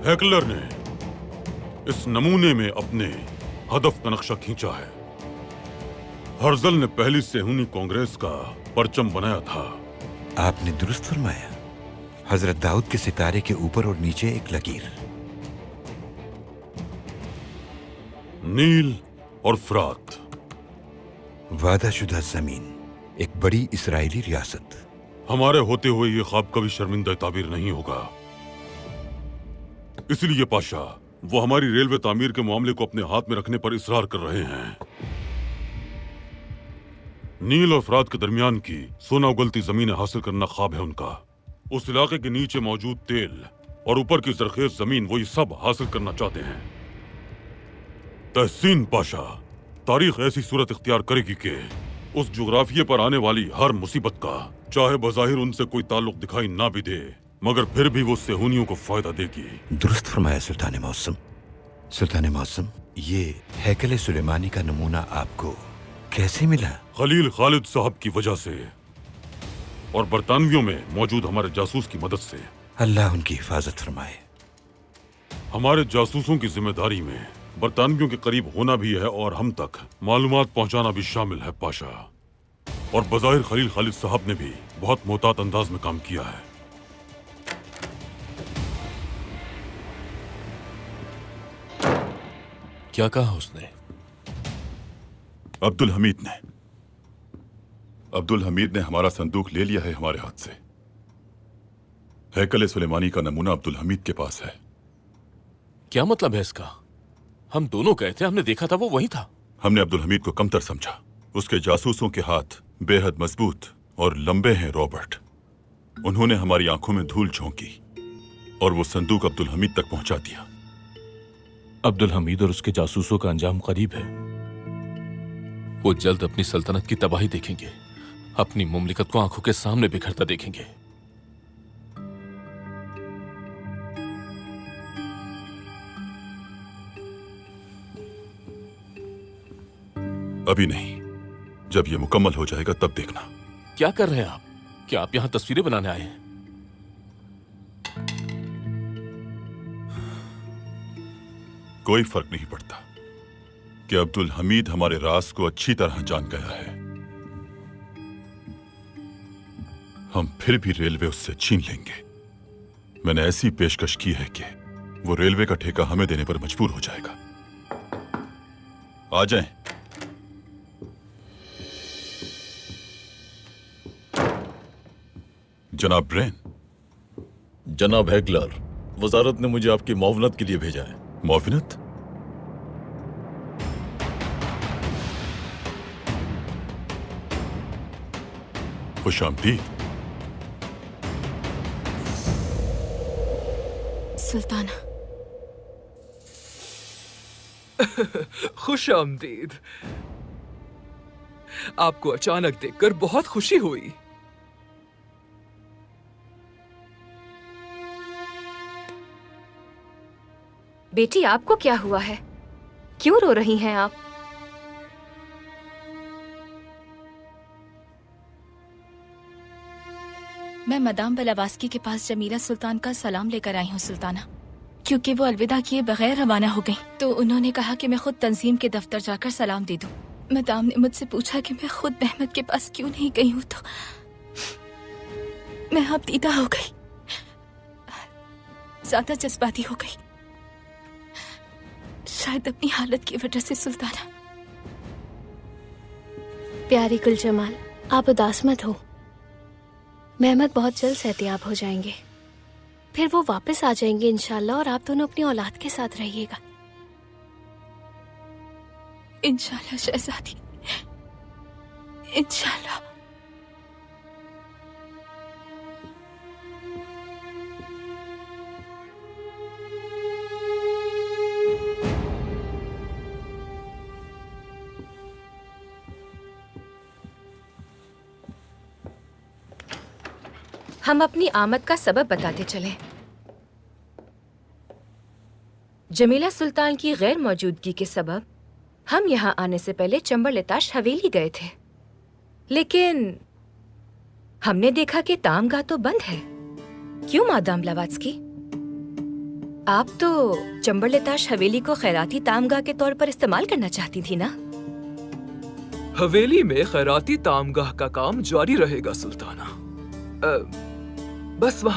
Heckler ने इस नमूने में अपने हदफ का नक्शा खींचा है। हर्जल ने पहली सेहूनी कांग्रेस का परचम बनाया था। आपने दुरुस्त फरमाया। हजरत दाऊद के सितारे के ऊपर और नीचे एक लकीर। नील और फरात, वादाशुदा जमीन, एक बड़ी इसराइली रियासत। हमारे होते हुए ये ख्वाब कभी शर्मिंदा ताबीर नहीं होगा। इसलिए पाशा, वो हमारी रेलवे तामीर के मामले को अपने हाथ में रखने पर इसरार कर रहे हैं। नील और फरात के दरमियान की सोना उगलती जमीनें हासिल करना ख्वाब है उनका। उस इलाके के नीचे मौजूद तेल और ऊपर की जरखेज जमीन, वो ये सब हासिल करना चाहते हैं। तहसीन पाशा, तारीख ऐसी सूरत इख्तियार करेगी कि उस जुग्राफिये पर आने वाली हर मुसीबत का, चाहे बज़ाहिर उनसे कोई ताल्लुक दिखाई ना भी दे, मगर फिर भी वो सेहूनियों को फायदा देगी। दुरुस्त फरमाया सुल्तान मौसम। सुल्तान मौसम, ये हैकल सुलेमानी का नमूना आपको कैसे मिला? खलील खालिद साहब की वजह से और बरतानवियों में मौजूद हमारे जासूस की मदद से। अल्लाह उनकी हिफाजत फरमाए। हमारे जासूसों की जिम्मेदारी में बरतानवियों के करीब होना भी है और हम तक मालूमात पहुंचाना भी शामिल है पाशा। और बज़ाहिर खलील खालिद साहब ने भी बहुत मोहतात अंदाज में काम किया है। क्या कहा उसने? अब्दुल हमीद ने हमारा संदूक ले लिया है हमारे हाथ से। हैकल सुलेमानी का नमूना अब्दुल हमीद के पास है। क्या मतलब है इसका? हम दोनों गए थे, हमने देखा था, वो वही था। हमने अब्दुल हमीद को कमतर समझा। उसके जासूसों के हाथ बेहद मजबूत और लंबे हैं रॉबर्ट। उन्होंने हमारी आंखों में धूल झोंकी और वो संदूक अब्दुल हमीद तक पहुंचा दिया। अब्दुल हमीद और उसके जासूसों का अंजाम करीब है। वो जल्द अपनी सल्तनत की तबाही देखेंगे, अपनी मुमलिकत को आंखों के सामने बिखरता देखेंगे। अभी नहीं, जब ये मुकम्मल हो जाएगा तब देखना। क्या कर रहे हैं आप? क्या आप यहां तस्वीरें बनाने आए हैं? कोई फर्क नहीं पड़ता कि अब्दुल हमीद हमारे राज को अच्छी तरह जान गया है। हम फिर भी रेलवे उससे छीन लेंगे। मैंने ऐसी पेशकश की है कि वो रेलवे का ठेका हमें देने पर मजबूर हो जाएगा। आ जाएं। जनाब ब्रेन। जनाब हेकलर, वजारत ने मुझे आपकी मुआवनत के लिए भेजा है। मुआवनत? खुशामदीद। सुल्ताना। खुश आमदीद। आपको अचानक देखकर बहुत खुशी हुई। बेटी, आपको क्या हुआ है? क्यों रो रही हैं आप? मैं मदाम बलावास्की के पास जमीला सुल्तान का सलाम लेकर आई हूँ सुल्ताना, क्योंकि वो अलविदा किए बगैर रवाना हो गई। तो उन्होंने कहा कि मैं खुद तंजीम के दफ्तर जाकर सलाम दे दूं। मदाम ने मुझसे पूछा कि मैं खुद महमद के पास क्यों नहीं गई हूँ, तो मैं अब दीदा हो गई, ज्यादा जज्बाती हो गई, शायद अपनी हालत की वजह से सुल्ताना। प्यारी गुलजमाल, आप उदास मत हो। महमद बहुत जल्द सेहतियाब हो जाएंगे, फिर वो वापस आ जाएंगे इंशाल्लाह, और आप दोनों अपनी औलाद के साथ रहिएगा। इंशाल्लाह शहजादी, इंशाल्लाह। हम अपनी आमद का सबब बताते चले। जमीला सुल्तान की गैर मौजूदगी के सबब हम यहाँ आने से पहले चंबरलिताश हवेली गए थे, लेकिन हमने देखा कि तामगाह तो बंद है। क्यों मादाम ब्लावात्स्की? आप तो चंबरलेताश हवेली को खैराती तामगाह के तौर पर इस्तेमाल करना चाहती थी ना? हवेली में खैराती तामगाह का काम जारी रहेगा सुल्ताना। बस वहाँ